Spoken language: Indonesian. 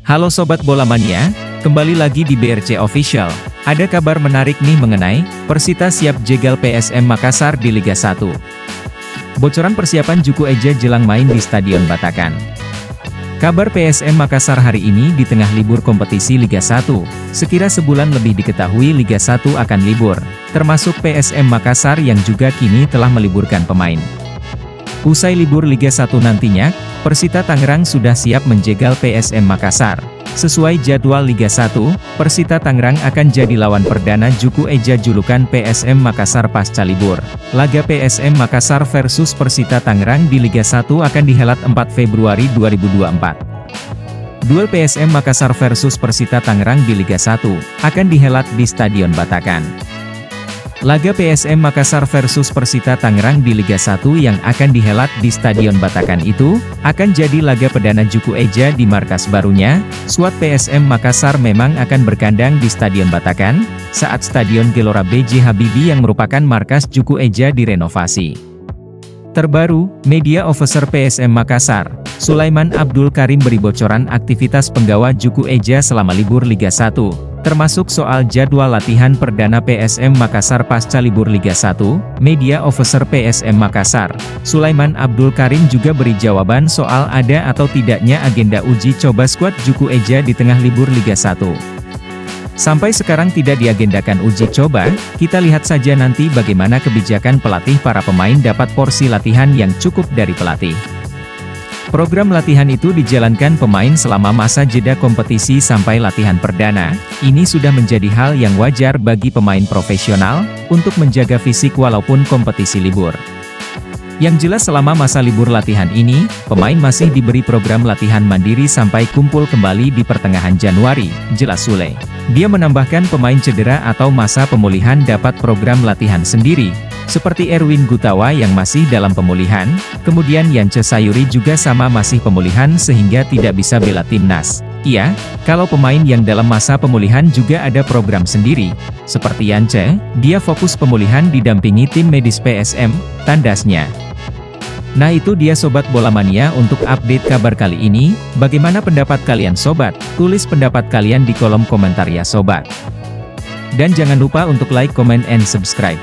Halo Sobat Bola Mania, kembali lagi di BRC Official. Ada kabar menarik nih mengenai Persita siap jegal PSM Makassar di Liga 1. Bocoran persiapan Juku Eja jelang main di Stadion Batakan. Kabar PSM Makassar hari ini di tengah libur kompetisi Liga 1. Sekira sebulan lebih diketahui Liga 1 akan libur, termasuk PSM Makassar yang juga kini telah meliburkan pemain. Usai libur Liga 1 nantinya, Persita Tangerang sudah siap menjegal PSM Makassar. Sesuai jadwal Liga 1, Persita Tangerang akan jadi lawan perdana Juku Eja julukan PSM Makassar pasca libur. Laga PSM Makassar versus Persita Tangerang di Liga 1 akan dihelat 4 Februari 2024. Duel PSM Makassar versus Persita Tangerang di Liga 1 akan dihelat di Stadion Batakan. Laga PSM Makassar versus Persita Tangerang di Liga 1 yang akan dihelat di Stadion Batakan itu, akan jadi laga perdana Juku Eja di markas barunya. Skuad PSM Makassar memang akan berkandang di Stadion Batakan, saat Stadion Gelora B.J. Habibie yang merupakan markas Juku Eja direnovasi. Terbaru, Media Officer PSM Makassar, Sulaiman Abdul Karim beri bocoran aktivitas penggawa Juku Eja selama libur Liga 1. Termasuk soal jadwal latihan perdana PSM Makassar pasca libur Liga 1, Media Officer PSM Makassar, Sulaiman Abdul Karim juga beri jawaban soal ada atau tidaknya agenda uji coba skuad Juku Eja di tengah libur Liga 1. Sampai sekarang tidak diagendakan uji coba, kita lihat saja nanti bagaimana kebijakan pelatih para pemain dapat porsi latihan yang cukup dari pelatih. Program latihan itu dijalankan pemain selama masa jeda kompetisi sampai latihan perdana. Ini sudah menjadi hal yang wajar bagi pemain profesional, untuk menjaga fisik walaupun kompetisi libur. Yang jelas selama masa libur latihan ini, pemain masih diberi program latihan mandiri sampai kumpul kembali di pertengahan Januari, jelas Sule. Dia menambahkan pemain cedera atau masa pemulihan dapat program latihan sendiri, seperti Erwin Gutawa yang masih dalam pemulihan, kemudian Yance Sayuri juga sama masih pemulihan sehingga tidak bisa bela timnas. Iya, kalau pemain yang dalam masa pemulihan juga ada program sendiri, seperti Yance, dia fokus pemulihan didampingi tim medis PSM, tandasnya. Nah itu dia Sobat Bola Mania untuk update kabar kali ini. Bagaimana pendapat kalian Sobat? Tulis pendapat kalian di kolom komentar ya Sobat. Dan jangan lupa untuk like, comment, and subscribe.